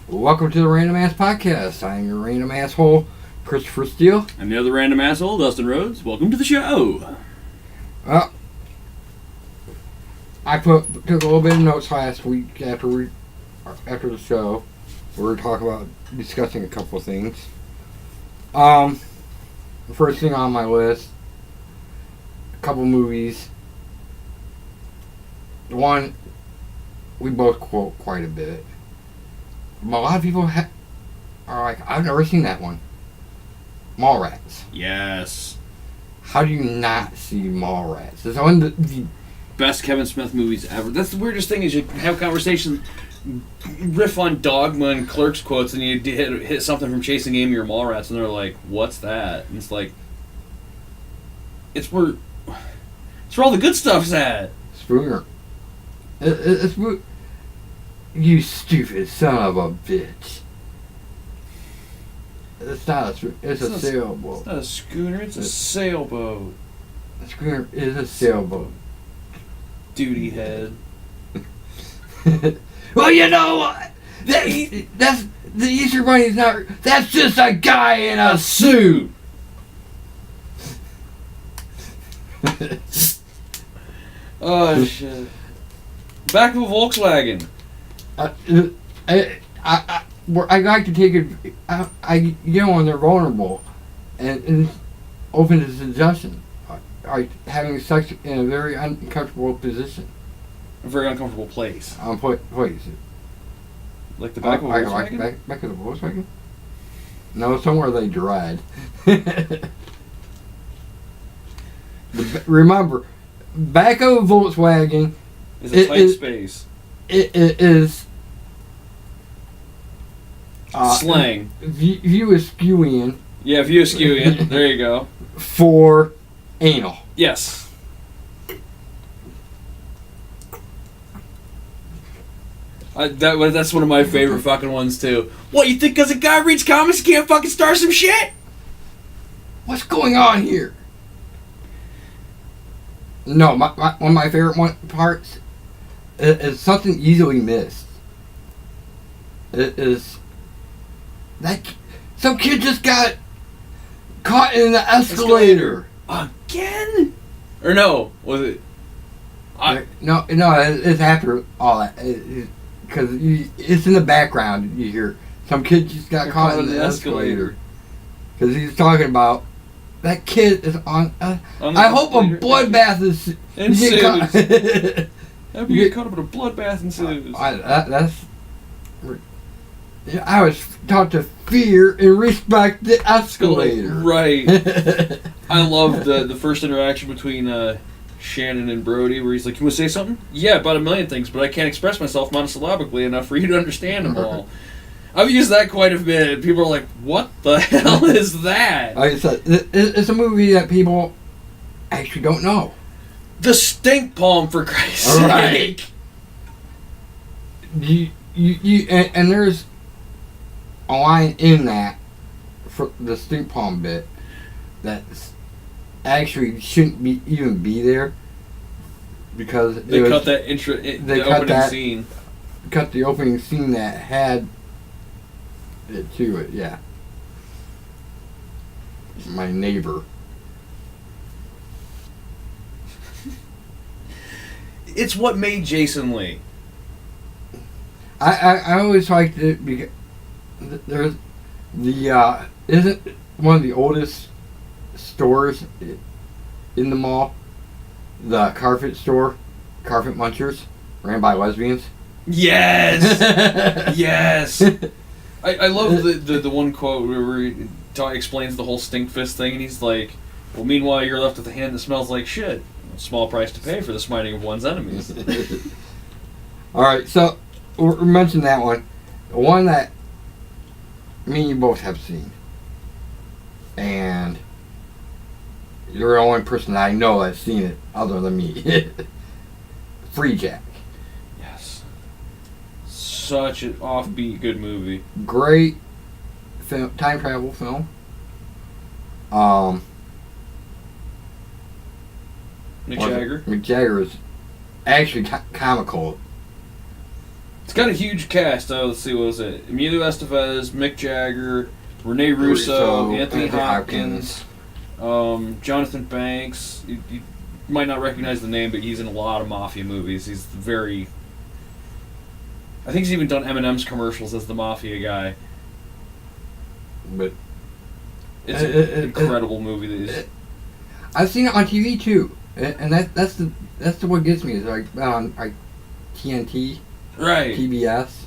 Welcome to the Random Ass Podcast. I am your random asshole, Christopher Steele. I'm the other random asshole, Dustin-Rhoads. Welcome to the show. I took a little bit of notes last week after the show. We were talking about discussing a couple of things. The first thing on my list, a couple movies. The one we both quote quite a bit. A lot of people are like, I've never seen that one. Mallrats. Yes. How do you not see Mallrats? It's one of the best Kevin Smith movies ever. That's the weirdest thing is you have conversations, riff on Dogma and Clerks quotes, and you hit something from Chasing Amy or Mallrats, and they're like, what's that? And it's like, it's where all the good stuff's at. Spooner. It's you stupid son of a bitch. It's not it's a sailboat. It's not a schooner, it's a sailboat. A schooner is a sailboat. Duty head. Well, you know what? That's the Easter Bunny's not. That's just a guy in a suit. Oh shit! Back of a Volkswagen. I like to take it. When they're vulnerable, and it's open to suggestion, having sex in a very uncomfortable position, A very uncomfortable place. Place. Like the back of a Volkswagen. Back of the Volkswagen. No, somewhere they dread. Remember, back of a Volkswagen is a tight space. It is. Slang. View eschewian. Yeah, view eschewian. There you go. For anal. Yes. That's one of my favorite fucking ones too. What, you think because a guy reads comics he can't fucking start some shit? What's going on here? No, one of my favorite parts is something easily missed. It is that some kid just got caught in the escalator. Again? Or no? Was it? No, it's after all that. Because it's in the background. You hear some kid just got caught in the escalator. Because he's talking about that kid is on. I hope a bloodbath is ensues. How do you get caught up in a bloodbath ensues? I was taught to fear and respect the escalator. Right. I love the first interaction between Shannon and Brody, where he's like, "You want to say something?" "Yeah, about a million things, but I can't express myself monosyllabically enough for you to understand them all." I've used that quite a bit. People are like, "What the hell is that?" Like I said, it's a movie that people actually don't know. The Stink Palm, for Christ's sake. And there's a line in that for the Stink Palm bit that actually shouldn't even be there because they cut that the opening scene. Cut the opening scene that had it to it. Yeah, my neighbor. It's what made Jason Lee. I always liked it because there's isn't one of the oldest stores in the mall the Carpet store, Carpet Munchers, ran by lesbians. Yes. Yes. I love the one quote where he explains the whole stink fist thing, and he's like, "Well, meanwhile, you're left with a hand that smells like shit. Small price to pay for the smiting of one's enemies." All right, so we mentioned that one. The one that me and you both have seen. And you're the only person I know that's seen it other than me. Free Jack. Yes. Such an offbeat good movie. Great film, time travel film. Mick Jagger. Mick Jagger is actually comical It's got a huge cast. Let's see, what was it? Emilio Estevez, Mick Jagger, Rene Russo, Anthony Hopkins, Jonathan Banks. You might not recognize the name, but he's in a lot of mafia movies. He's very... I think he's even done M&M's commercials as the mafia guy. But it's an incredible movie. I've seen it on TV too, and that's the what gets me is like TNT, right? PBS.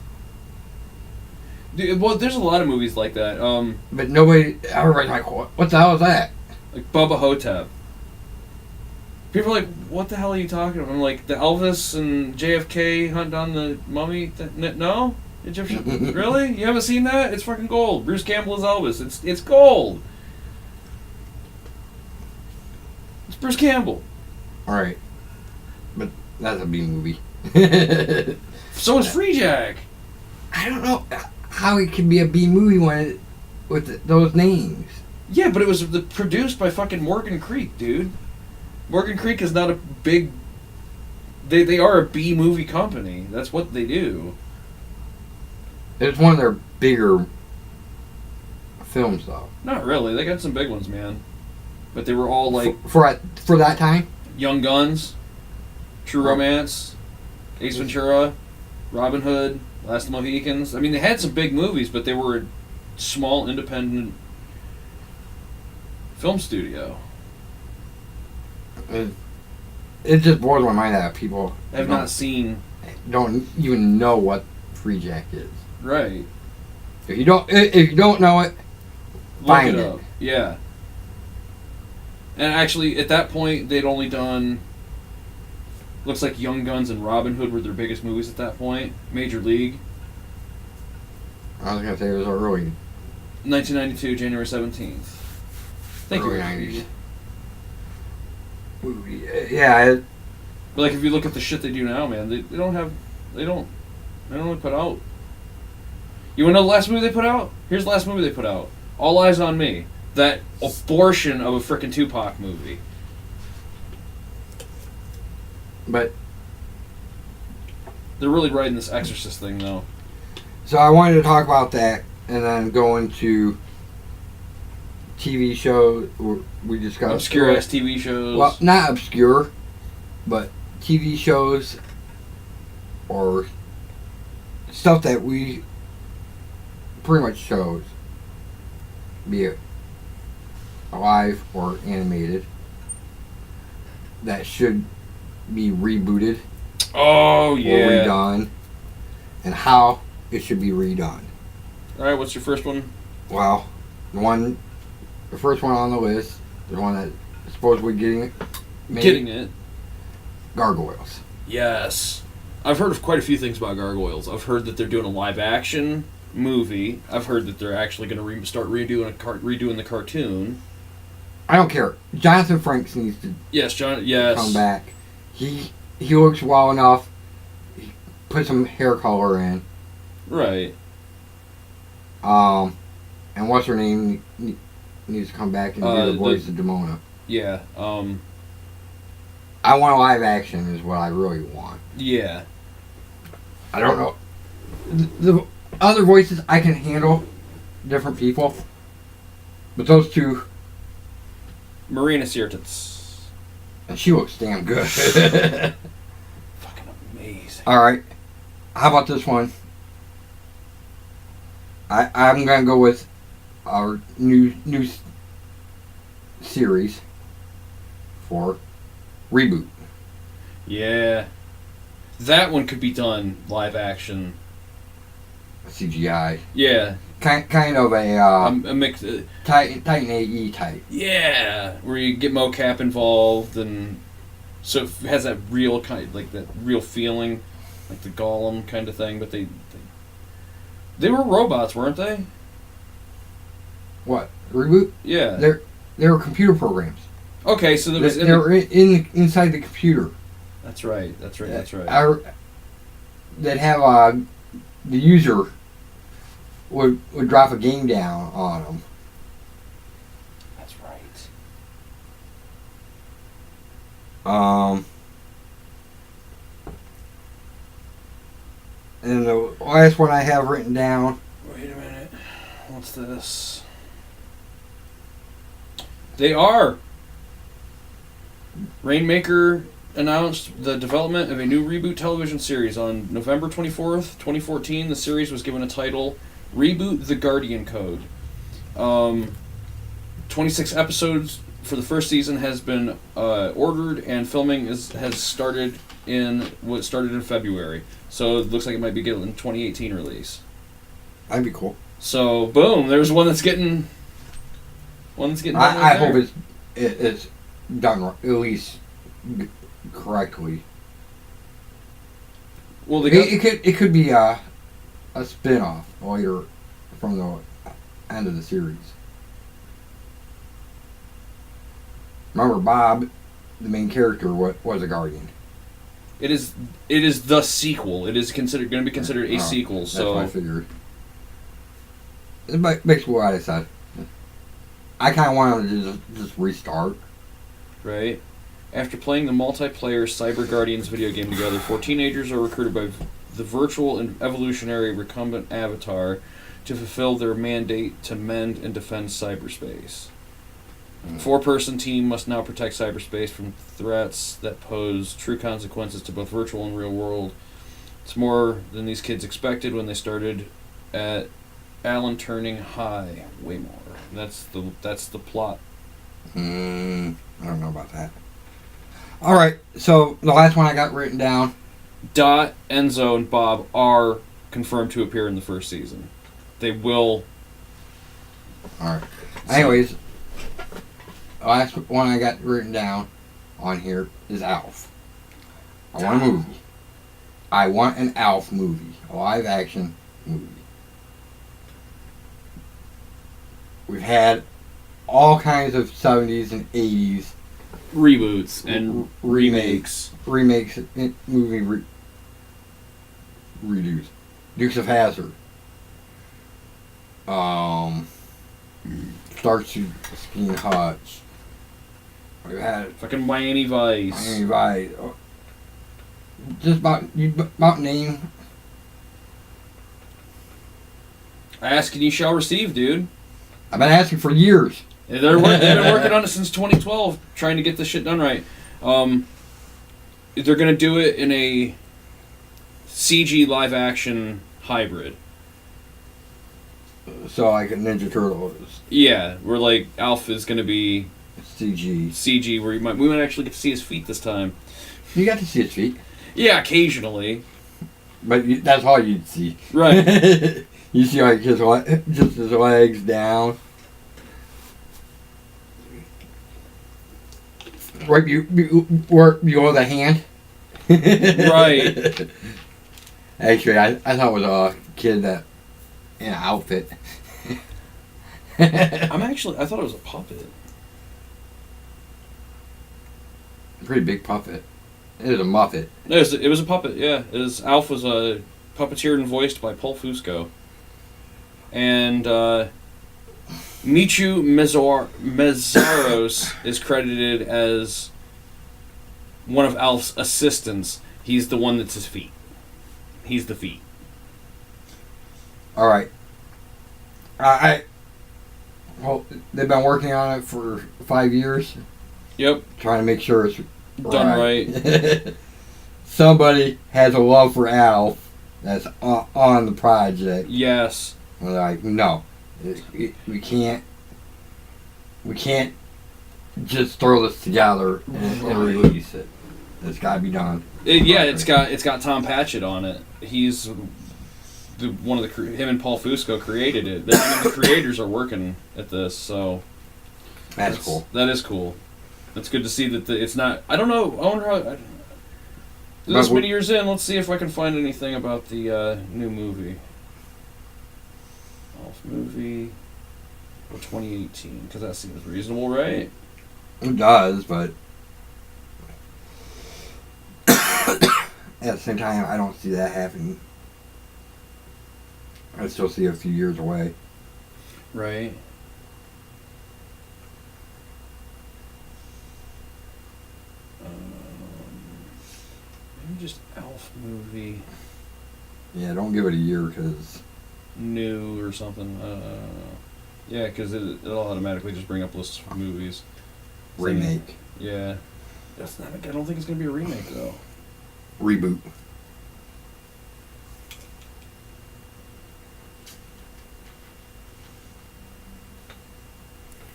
Dude, well, there's a lot of movies like that. But everybody's like, what the hell is that? Like Bubba Hotep. People are like, what the hell are you talking about? I'm like, the Elvis and JFK hunt down the mummy? No? Egyptian? Really? You haven't seen that? It's fucking gold. Bruce Campbell is Elvis. It's gold. It's Bruce Campbell. Alright. But that's a B movie. So is Free Jack. I don't know how it can be a B movie with those names. Yeah, but it was produced by fucking Morgan Creek, dude. Morgan Creek is not a big... They are a B movie company. That's what they do. It's one of their bigger films, though. Not really. They got some big ones, man. But they were all like... For that time? Young Guns, True Romance, Ace Ventura, Robin Hood, Last of the Mohicans. I mean, they had some big movies, but they were a small, independent film studio. It just blows my mind that people Have not seen... Don't even know what Free Jack is. Right. If you don't know it, find it. Up. Yeah. And actually, at that point, they'd only done... Looks like Young Guns and Robin Hood were their biggest movies at that point. Major League. I was going to say it was early. 1992, January 17th. Thank you. Early 90s. Yeah. But like, if you look at the shit they do now, man, they don't really put out. You want to know the last movie they put out? Here's the last movie they put out. All Eyes on Me. That abortion of a frickin' Tupac movie. But they're really riding this Exorcist thing, though. So I wanted to talk about that, and then go into TV shows we discussed. Obscure ass TV shows. Well, not obscure, but TV shows or stuff that we pretty much shows, be it live or animated, that should be rebooted. Oh, yeah. Or redone, and how it should be redone. Alright, what's your first one? Well, the first one on the list, the one that is supposedly getting it. Gargoyles. Yes. I've heard of quite a few things about Gargoyles. I've heard that they're doing a live action movie. I've heard that they're actually going to start redoing the cartoon. I don't care. Jonathan Frakes needs to come back. He looks well enough. He put some hair color in. Right. And what's her name needs to come back and do the voice of Demona. Yeah. I want a live action is what I really want. Yeah. I don't know. The other voices I can handle, different people, but those two. Marina Sirtis. And she looks damn good. Fucking amazing. Alright. How about this one? I'm going to go with our new series for Reboot. Yeah. That one could be done live action. CGI. Yeah. Kind of a mix. Titan AE type. Yeah, where you get mocap involved, and so it has that real that real feeling, like the Golem kind of thing. But they were robots, weren't they? What, Reboot? Yeah. They were computer programs. Okay, so there was they were inside the computer. That's right. They'd have the user would drop a game down on them. That's right. And the last one I have written down. Wait a minute. What's this? They are. Rainmaker announced the development of a new reboot television series on November 24th, 2014. The series was given a title, Reboot the Guardian Code. 26 episodes for the first season has been ordered, and filming has started in February. So it looks like it might be getting a 2018 release. That'd be cool. So boom, there's one that's getting. I hope it's done at least correctly. Well, it could be a spin-off later from the end of the series. Remember, Bob, the main character, was a Guardian. It is the sequel. It is going to be considered a sequel. So that's what I figured. It makes what I said. I kind of want them to just restart. Right. After playing the multiplayer Cyber Guardians video game together, 4 teenagers are recruited by the virtual and evolutionary recumbent avatar to fulfill their mandate to mend and defend cyberspace. A 4-person team must now protect cyberspace from threats that pose true consequences to both virtual and real world. It's more than these kids expected when they started at Allen Turning High. Way more. That's the plot. I don't know about that. All right, so the last one I got written down. Dot, Enzo, and Bob are confirmed to appear in the first season. They will. All right. Anyways, the last one I got written down on here is Alf. I want a movie. I want an Alf movie, a live-action movie. We've had all kinds of 70s and 80s reboots and remakes. Movie redos. Dukes of Hazzard. Starsky and Hutch. We've had fucking Miami Vice. Miami Vice. Just about name. Ask and you shall receive, dude. I've been asking for years. They've been working on it since 2012, trying to get this shit done right. They're going to do it in a CG live-action hybrid. So like a Ninja Turtles. Yeah, where like Alf is going to be CG, where we might actually get to see his feet this time. You got to see his feet. Yeah, occasionally. But that's all you'd see. Right. You see like just his legs down. Right below the hand. Right. Actually, I thought it was a kid that in an outfit. I thought it was a puppet. Pretty big puppet. It was a Muppet. It was a puppet, yeah. Alf was puppeteered and voiced by Paul Fusco. And Michu Mezzaros is credited as one of Alf's assistants. He's the one that's his feet. He's the feet. All right. Well, they've been working on it for 5 years. Yep. Trying to make sure it's done right. Somebody has a love for Alf that's on the project. Yes. And they're like, no, we can't just throw this together and release it. It's got to be done. It's got Tom Patchett on it. He's him and Paul Fusco created it. The creators are working at this, so that's cool. That is cool. It's good to see that it's not. I don't know. I wonder how. This many years in, let's see if I can find anything about the new movie. Alf movie for 2018, because that seems reasonable, right? It does, but at the same time, I don't see that happening. I still see it a few years away. Right. Maybe just Alf movie. Yeah, don't give it a year because new or something. Yeah, because it'll automatically just bring up lists of movies. remake, Yeah. That's not. I don't think it's gonna be a remake though. reboot.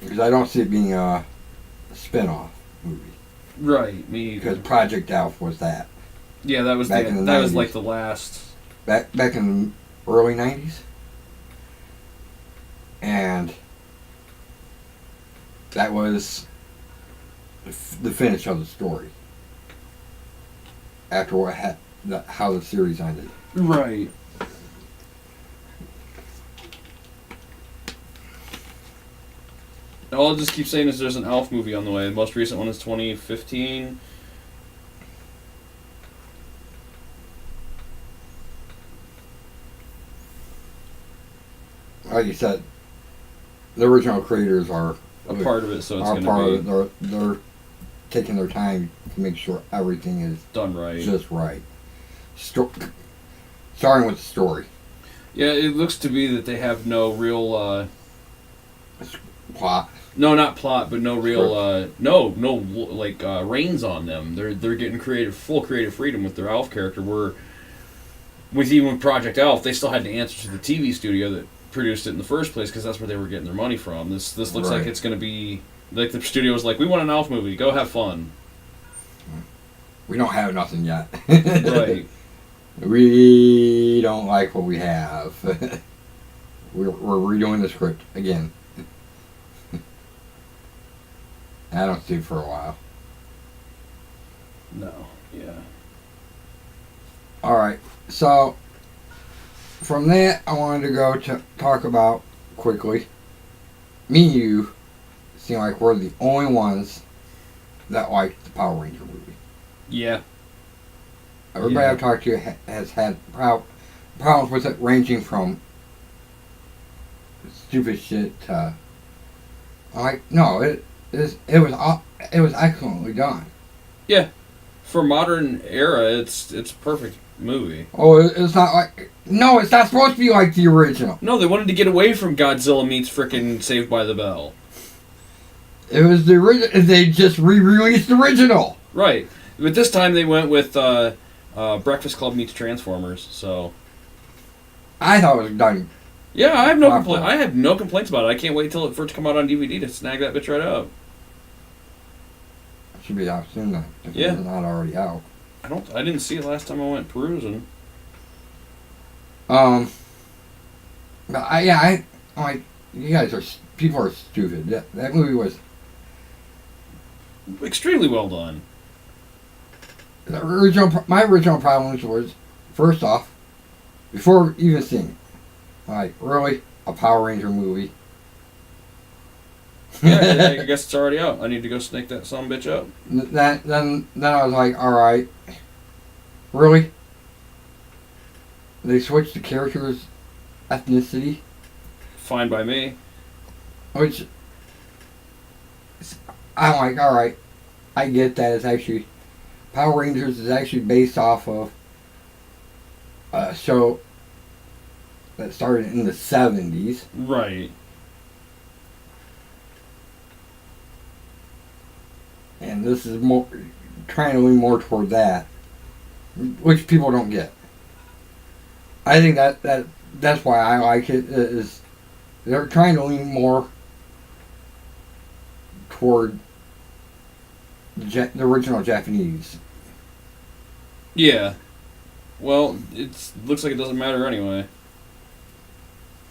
Because I don't see it being a spin-off movie. Right. Me. Because Project Alf was that. Yeah, that was back in the that 90s. was like the last. Back in the early 90s. And that was the finish of the story. After what how the series ended. Right. All I'll just keep saying is there's an Alf movie on the way. The most recent one is 2015. Like you said, the original creators are A part of it, so it's are going part to of be it. They're taking their time to make sure everything is done right. just right. Starting with the story. Yeah, it looks to be that they have no real Plot. no, not plot, but no real reins on them. They're getting full creative freedom with their Alf character. Where with Project Alf, they still had to answer to the TV studio that produced it in the first place because that's where they were getting their money from. This looks like it's going to be like the studio was like, we want an Alf movie, go have fun. We don't have nothing yet. Right. We don't like what we have. We're redoing the script again. I don't see it for a while. No. Yeah. Alright, so from that I wanted to go to talk about quickly. Me and you seem like we're the only ones that like the Power Ranger movie. Yeah. Everybody I've talked to has had problems with it, ranging from stupid shit to like, no, it was excellently done. Yeah. For modern era, it's a perfect movie. Oh, it's not like, no, it's not supposed to be like the original. No, they wanted to get away from Godzilla meets frickin' Saved by the Bell. It was the original. They just re-released the original. Right. But this time they went with Breakfast Club meets Transformers, so... I thought it was done. Yeah, I have no complaints about it. I can't wait till it first come out on DVD to snag that bitch right up. It should be out soon then. If Yeah. it's not already out. I didn't see it last time I went perusing. But I'm like, you guys people are stupid. That movie was Extremely well done. my original problems was, first off, before even seeing it, like, really, a Power Ranger movie? Yeah, I guess it's already out. I need to go snake that sumbitch up. Then I was like, all right, really? They switched the character's ethnicity, Fine by me. which I'm like, all right, I get that. It's actually Power Rangers is actually based off of a show that started in the 70s. Right. And this is more trying to lean more toward that, which people don't get. I think that's why I like it. Is they're trying to lean more toward the original Japanese. Yeah. Well, looks like it doesn't matter anyway.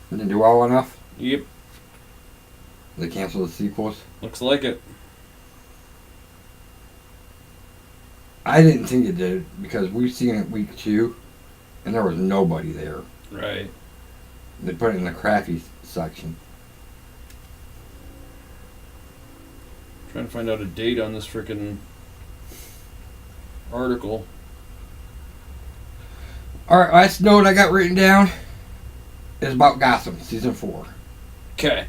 Didn't do well enough. Yep. They canceled the sequels. Looks like it. I didn't think it did because we've seen it week 2, and there was nobody there. Right. They put it in the crappy section. Trying to find out a date on this frickin' article. Alright, last note I got written down is about Gotham, Season 4. Okay.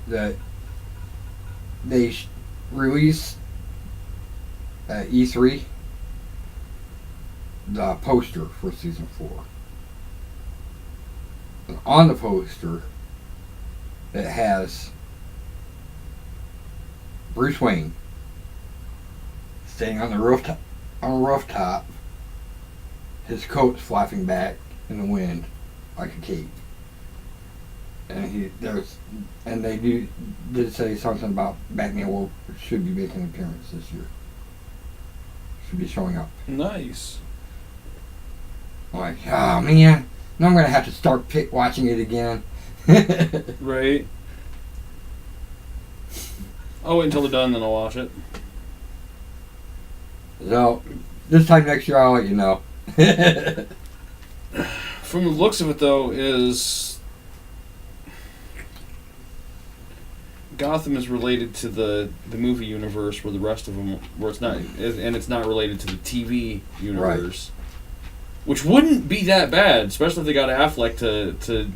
That they released at E3 the poster for Season 4. On the poster, it has Bruce Wayne standing on the rooftop, his coat's flapping back in the wind like a cape. And they did say something about Batman should be making an appearance this year. Should be showing up. Nice. I'm like, oh man, now I'm gonna have to start watching it again. Right. I'll wait until they're done, then I'll watch it. So, this time next year I'll let you know. From the looks of it, though, is Gotham is related to the movie universe, where the rest of them, where it's not, and it's not related to the TV universe, which wouldn't be that bad, especially if they got Affleck to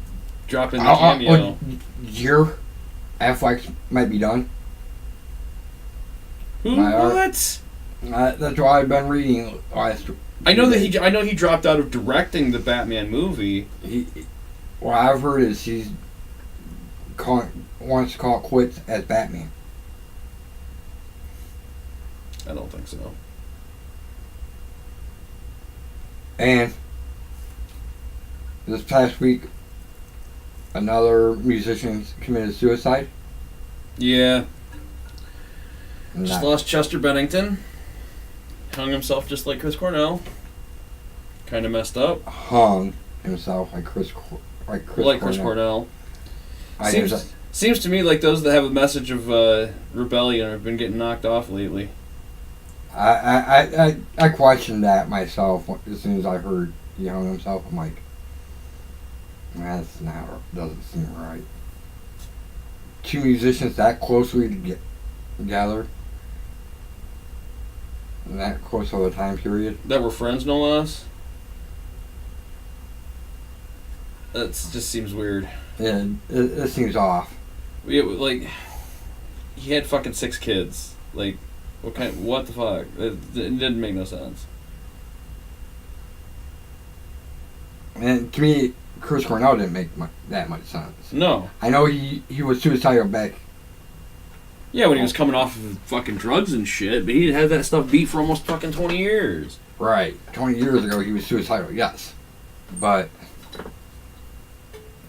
drop in the cameo. Year, Affleck might be done. Who? What? That's what I've been reading last. I know he dropped out of directing the Batman movie. What I've heard is he's wants to call it quits as Batman. I don't think so. And this past week, another musician committed suicide. Yeah. Just lost Chester Bennington. Hung himself just like Chris Cornell. Kind of messed up. Hung himself like Chris Cornell. Seems to me like those that have a message of rebellion have been getting knocked off lately. I questioned that myself as soon as I heard he hung himself. I'm like, doesn't seem right. Two musicians that closely together, in that close of a time period. That were friends, no less. That just seems weird. Yeah, it seems off. Yeah, like, he had fucking 6 kids. Like, what the fuck? It didn't make no sense. And to me, Chris Cornell didn't make that much sense. No. I know he was suicidal back. Yeah, when he was coming off of fucking drugs and shit, but he had that stuff beat for almost fucking 20 years. Right. 20 years ago, he was suicidal, yes. But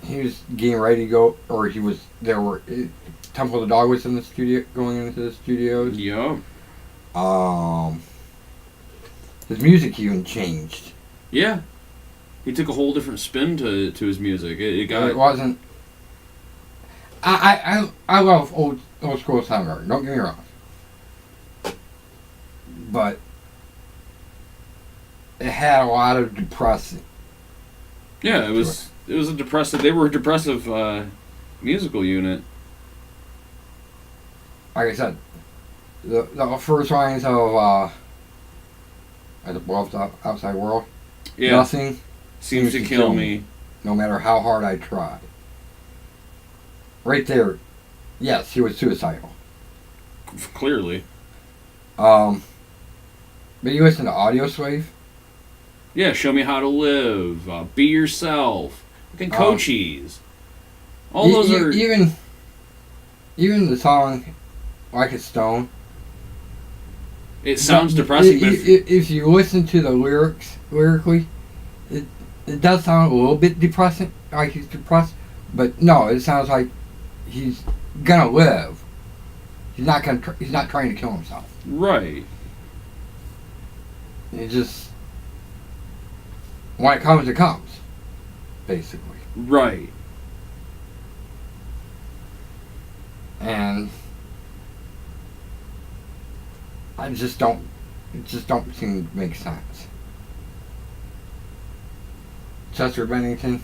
he was getting ready to go, or Temple of the Dog was in the studio, going into the studios. Yeah. His music even changed. Yeah. He took a whole different spin to his music. It wasn't. I love old school Soundgarden. Don't get me wrong, but it had a lot of depressing. Yeah, it was a depressive. They were a depressive musical unit. Like I said, the first lines of "As Above the Outside World," nothing seems to kill me, no matter how hard I try. Right there, yes, he was suicidal. Clearly. But you listen to Audio Slave? Yeah, Show Me How to Live, Be Yourself, fucking Cochise. All those are... Even the song, Like a Stone. It sounds depressing, but... If you listen to the lyrically, it does sound a little bit depressing, like he's depressed. But no, it sounds like he's gonna live. He's not trying to kill himself. Right. It just, when it comes, basically. Right. And it just don't seem to make sense. Chester Bennington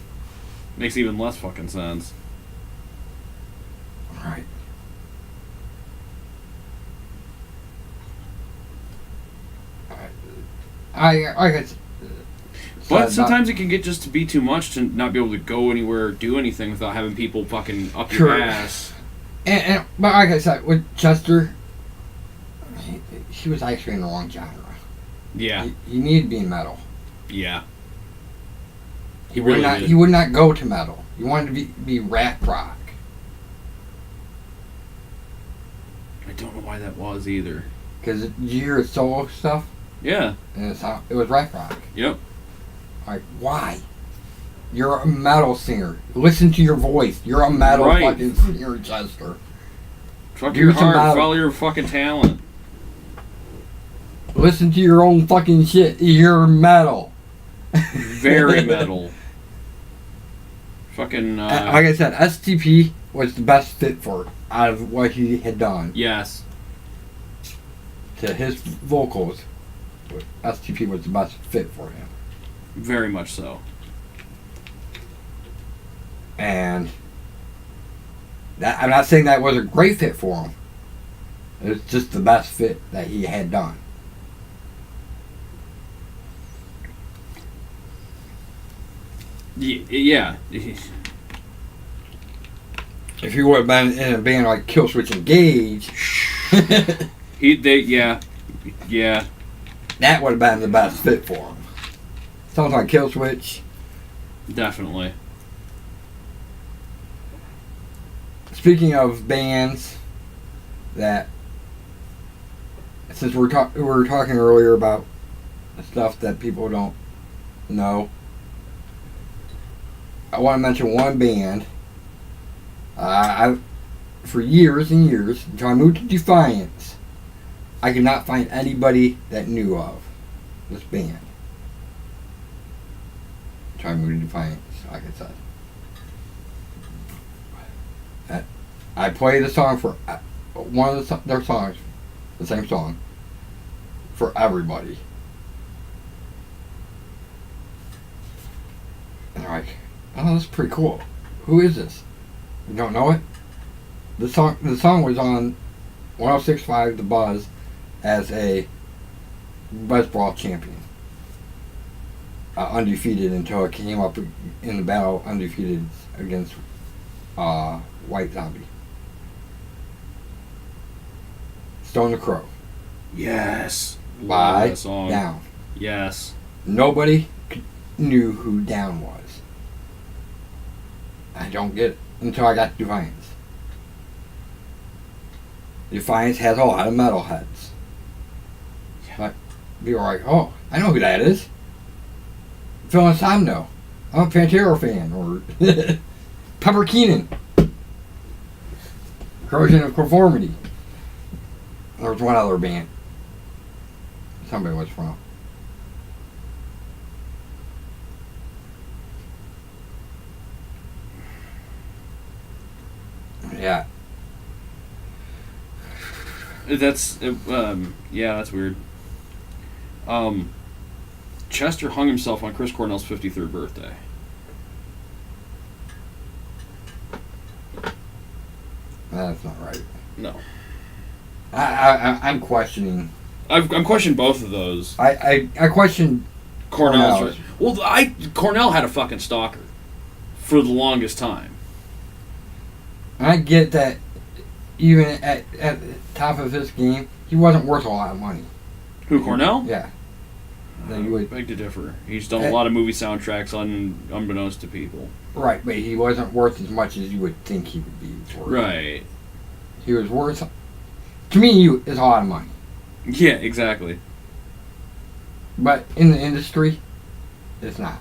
makes even less fucking sense. Right. But sometimes it can get just to be too much to not be able to go anywhere or do anything without having people fucking up your ass. But like I said, with Chester, he was actually in the wrong genre. Yeah. He needed to be in metal. Yeah. He would not go to metal. You wanted to be rap rock. I don't know why that was either. Because you hear solo stuff? Yeah. And it was rap rock. Yep. Like, why? You're a metal singer. Listen to your voice. You're a metal fucking singer, Chester. Fuck your heart. Follow your fucking talent. Listen to your own fucking shit. You're metal. Very metal. Fucking. Like I said, STP was the best fit for it out of what he had done. Yes. To his vocals, STP was the best fit for him. Very much so. And I'm not saying that was a great fit for him. It's just the best fit that he had done. Yeah. If he would have been in a band like Killswitch Engage, yeah. That would have been the best fit for him. Sounds like Killswitch. Definitely. Speaking of bands that, since we were talking earlier about stuff that people don't know, I want to mention one band. For years and years, until I moved to Defiance, I could not find anybody that knew of this band. Until I moved to Defiance, like I said. I play the song for one of their songs, the same song, for everybody. And they're like, oh, that's pretty cool. Who is this? You don't know it? The song was on 106.5 The Buzz as a Buzz Brawl champion. Undefeated until it came up in the battle undefeated against White Zombie. Stone the Crow. Yes. By that song. Down. Yes. Nobody knew who Down was. I don't get it until I got to Defiance. Defiance has a lot of metalheads. But people are like, oh, I know who that is. Phil and Somno. I'm a Pantera fan. Or Pepper Keenan. Corrosion of Conformity. There was one other band. Somebody was from. Yeah. That's weird. Chester hung himself on Chris Cornell's 53rd birthday. That's not right. No. I'm questioning. I'm questioning both of those. I question Cornell's. Well, Cornell had a fucking stalker for the longest time. I get that. Even at the top of his game, he wasn't worth a lot of money. Who, Cornell? Yeah. I beg to differ. He's done a lot of movie soundtracks unbeknownst to people. Right, but he wasn't worth as much as you would think he would be worth. Right. He was worth, to me, it's a lot of money. Yeah, exactly. But in the industry, it's not.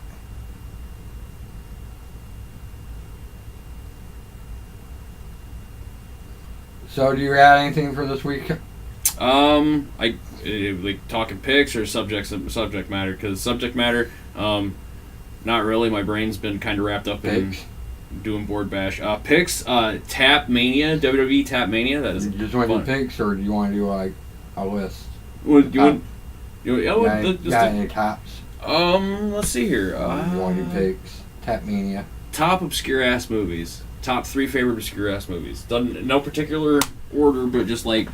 So, do you add anything for this week? Like talking picks or subject matter, because subject matter, not really. My brain's been kind of wrapped up in doing board bash. Picks, Tap Mania, WWE Tap Mania. That is. Do you just want to do picks, or do you want to do like a list? Well, got any tops? Let's see here. You want to do picks? Tap Mania. Top obscure ass movies. Top 3 favorite obscure ass movies. Done no particular order, but just like.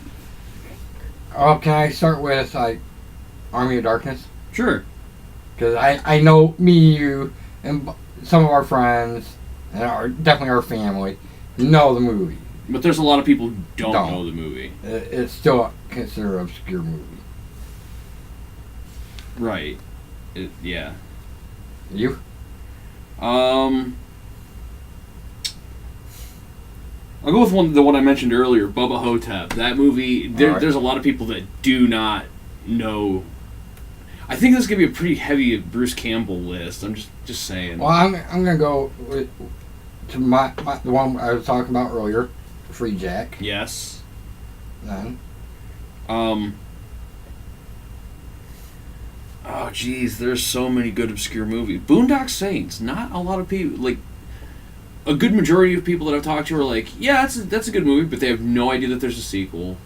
Oh, can I start with like Army of Darkness? Sure. Because I know me, you, and some of our friends, and definitely our family, know the movie. But there's a lot of people who don't know the movie. It's still considered an obscure movie. Right. You? I'll go with the one I mentioned earlier, Bubba Hotep. That movie, there's a lot of people that do not know. I think this is going to be a pretty heavy Bruce Campbell list. I'm just saying. Well, I'm going to go to the one I was talking about earlier, Free Jack. Yes. Then. Oh, geez, there's so many good obscure movies. Boondock Saints. Not a lot of people, like, a good majority of people that I've talked to are like, yeah, that's a good movie, but they have no idea that there's a sequel.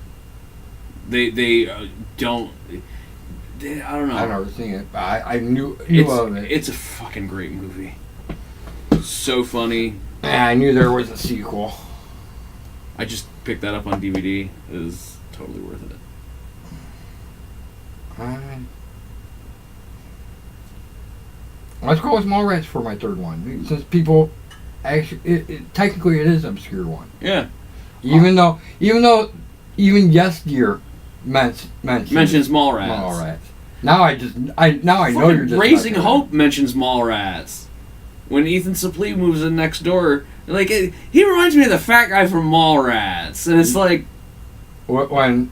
They don't. I don't know. I've never seen it, but I knew of it. It's a fucking great movie. So funny. Yeah, I knew there was a sequel. I just picked that up on DVD. It is totally worth it. Let's go with Mallrats for my third one, since people actually, technically, it is an obscure one. Yeah. Even though Yes Dear mentions Mallrats. Now I know you're just Raising Hope mentions Mallrats. When Ethan Suplee moves in next door, like he reminds me of the fat guy from Mallrats, and it's like when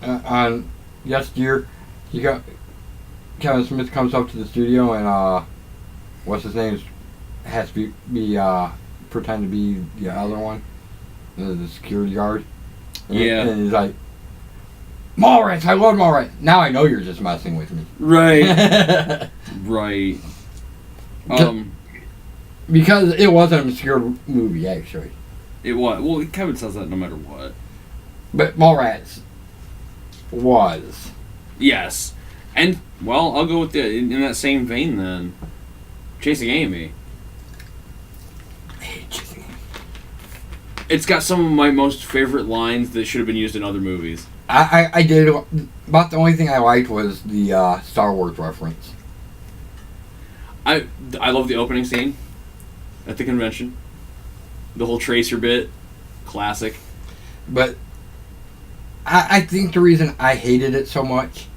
on Yes Dear, you got Kevin Smith comes up to the studio and what's his name has to be pretend to be the other one, the security guard. And he's like, Mallrats, I love Mallrats. Now I know you're just messing with me. Right. Right. Because it was an obscure movie, actually. It was. Well, Kevin says that no matter what. But Mallrats was. Yes. And, well, I'll go with in that same vein then. Chasing Amy. It's got some of my most favorite lines that should have been used in other movies. I did. About the only thing I liked was the Star Wars reference. I love the opening scene at the convention. The whole Tracer bit. Classic. But I think the reason I hated it so much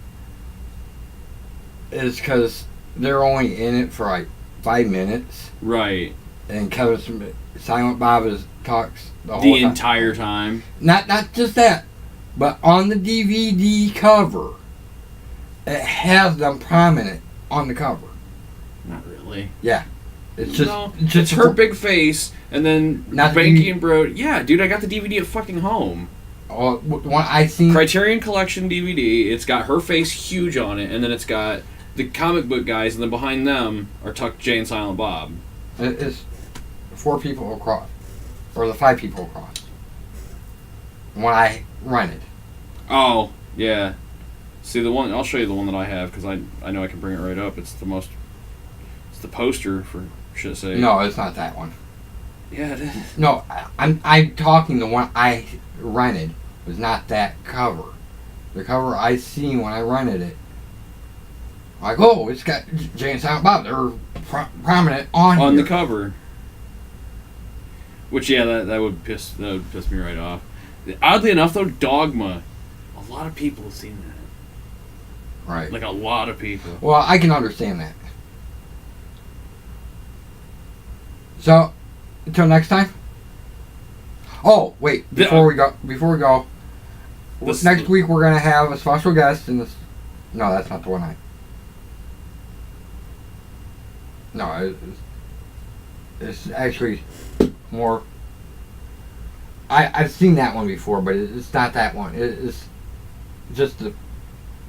is because they're only in it for like 5 minutes. Right. And Kevin Smith, Silent Bob talks the whole time. Entire time. Not just that, but on the DVD cover, it has them prominent on the cover. Not really. Yeah. It's just... No, it's her big face, and then Banky and Bro... Yeah, dude, I got the DVD at fucking home. Oh, one I seen... Criterion Collection DVD. It's got her face huge on it, and then it's got the comic book guys, and then behind them are Tuck J and Silent Bob. It's 4 people across. Or the 5 people across. When I rented. Oh, yeah. See, I'll show you the one that I have, because I know I can bring it right up. It's the poster, for shit's sake. No, it's not that one. Yeah, it is. No, I'm talking the one I rented was not that cover. The cover I seen when I rented it. Like, oh, it's got Jay and Silent Bob. They're prominent on the cover. Which, yeah, that would piss me right off. Oddly enough, though, Dogma, a lot of people have seen that. Right. Like, a lot of people. Well, I can understand that. So, until next time. Oh, wait, before we go, next week we're going to have a special guest in this. No, that's not the one No, it's actually more. I've seen that one before, but it's not that one. It's just the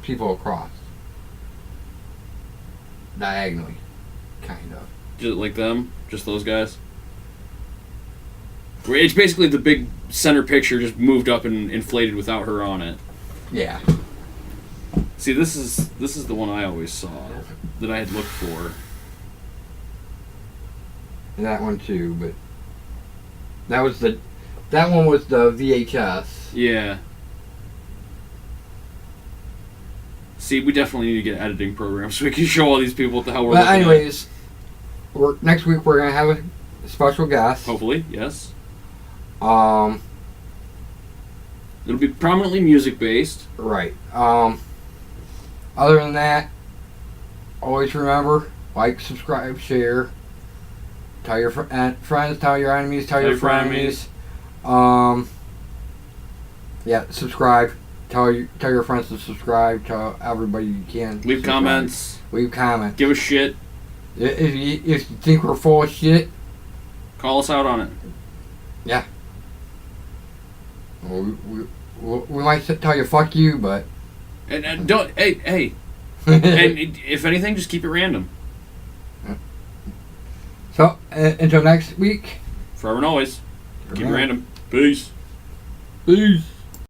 people across. Diagonally, kind of. Just like them? Just those guys? Where it's basically the big center picture just moved up and inflated without her on it. Yeah. See, this is the one I always saw that I had looked for. That one too, but that one was the VHS. Yeah. See, we definitely need to get an editing program so we can show all these people what the hell we're looking anyways, next week we're gonna have a special guest. Hopefully, yes. It'll be prominently music based. Right. Other than that, always remember, like, subscribe, share. Tell your friends, tell your enemies, tell your frenemies. Yeah, subscribe. Tell your friends to subscribe. Tell everybody you can. Leave comments. Leave comments. Give us shit. If you think we're full of shit, call us out on it. Yeah. Well, we might tell you fuck you, but and don't hey. And if anything, just keep it random. So until next week. Forever and always. Keep it random. Peace. Peace.